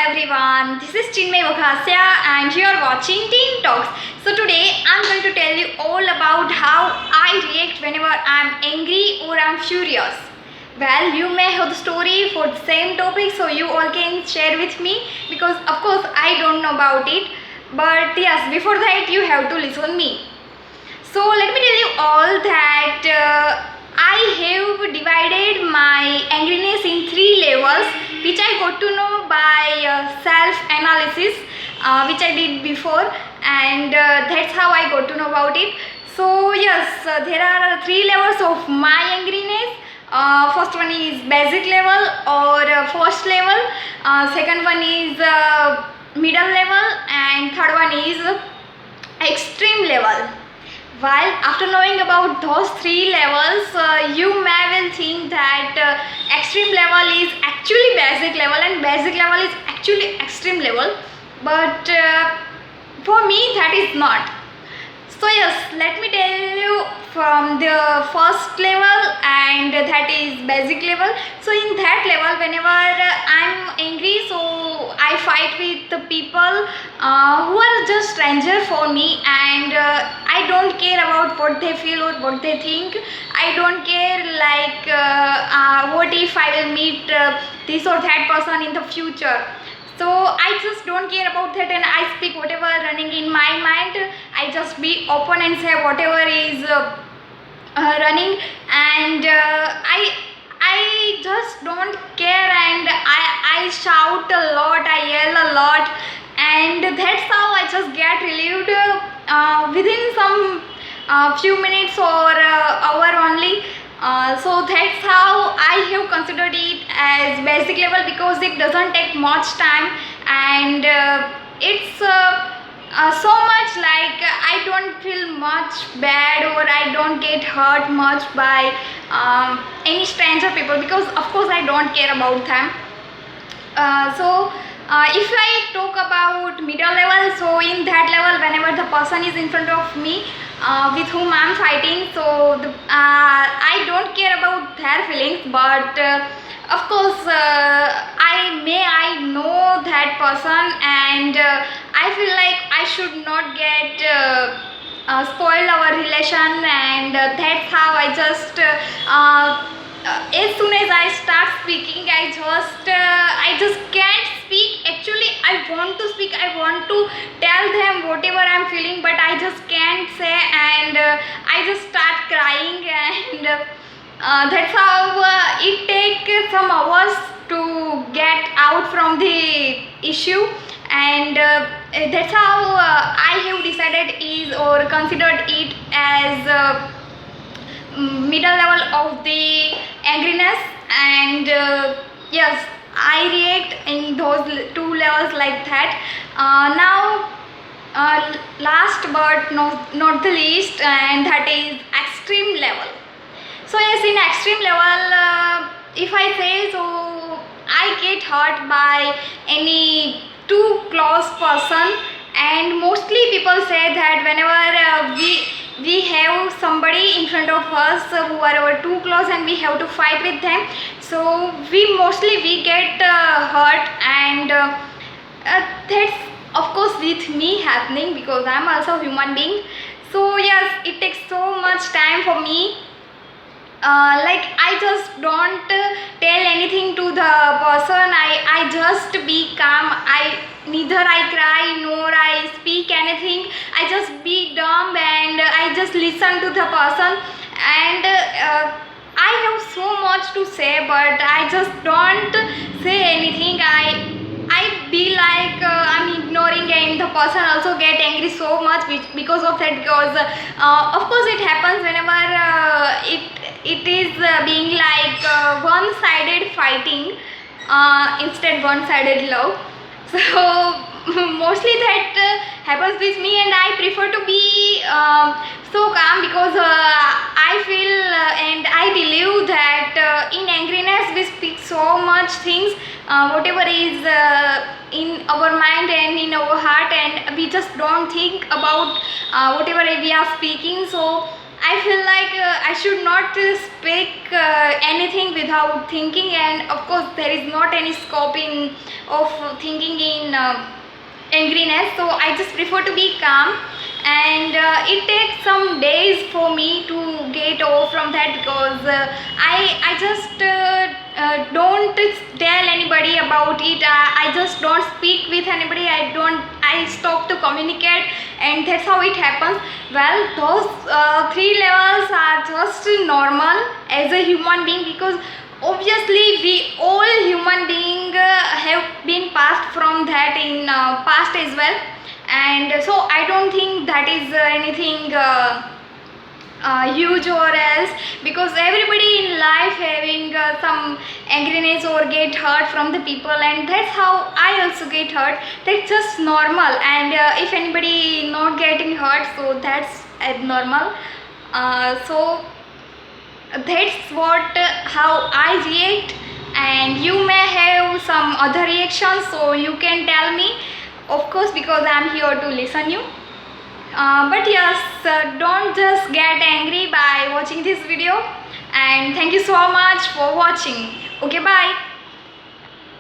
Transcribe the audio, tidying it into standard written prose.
everyone, this is Chinmay Mukhasya and you are watching Teen Talks. So today I'm going to tell you all about how I react whenever I'm angry or I'm furious. Well, you may have the story for the same topic, so you all can share with me because of course I don't know about it. But yes, before that you have to listen me. So let me tell you all that I have divided my angriness in 3 levels, which I got to know by self-analysis, which I did before, and that's how I got to know about it. So yes, there are 3 levels of my angriness. First one is basic level or first level, second one is middle level, and third one is extreme level. While after knowing about those 3 levels, you may well think that extreme level is actually basic level and basic level is actually extreme level, but for me that is not. So yes, let me tell you from the first level, and that is basic level. So in that level, whenever I'm angry, so I fight with the people who are just stranger for me, and I don't care about what they feel or what they think. I don't care like what if I will meet this or that person in the future. So I just don't care about that, and I speak whatever running in my mind. I just be open and say whatever is running, and I just don't care, and I shout a lot, I yell a lot, and that's how I just get relieved within some few minutes or hour only. So that's how I have considered it as basic level, because it doesn't take much time, and it's so much like I don't feel much bad or I don't get hurt much by any stranger people, because of course I don't care about them. If I talk about middle level, so in that level, whenever the person is in front of me with whom I am fighting, so I don't care about their feelings, but of course I know that person, and I feel like I should not get spoil our relation, and that's how I just as soon as I start speaking, I just can't speak. Actually, I want to speak, I want to tell them whatever I'm feeling, but I just can't say, and I just start crying, and that's how it takes some hours to get out from the issue, and that's how I have decided is or considered it as middle level of the angriness. And yes, I react in those 2 levels like that. Now last but not the least, and that is extreme level. So yes, in extreme level, if I say so, I get hurt by any too close person, and mostly people say that whenever we have somebody in front of us who are our too close and we have to fight with them, so we get hurt, and that's of course with me happening, because I'm also a human being. So yes, it takes so much time for me. Like I just don't tell anything to the person. I just be calm. Neither I cry nor I speak anything. I just be dumb, and I just listen to the person, and I have so much to say, but I just don't say anything. I be like I'm ignoring, and the person also get angry so much because of that, because of course it happens whenever it is being like one-sided fighting instead one-sided love. So mostly that happens with me, and I prefer to be so calm, because I feel and I believe that in angriness we speak so much things, whatever is in our mind and in our heart, and we just don't think about whatever we are speaking. So I feel like I should not speak anything without thinking, and of course there is not any scope in of thinking in angriness, so I just prefer to be calm. And it takes some days for me to get over from that, because I just don't tell anybody about it. I just don't speak with anybody. I stop to communicate, and that's how it happens. Well, those three levels are just normal as a human being, because obviously we all human being have been passed from that in past as well. And so I don't think that is anything huge or else, because everybody in life having some angriness or get hurt from the people, and that's how I also get hurt. That's just normal, and if anybody not getting hurt, so that's abnormal. So that's what how I react, and you may have some other reactions, so you can tell me, of course, because I'm here to listen you. But yes, don't just get angry by watching this video, and thank you so much for watching. Okay, bye.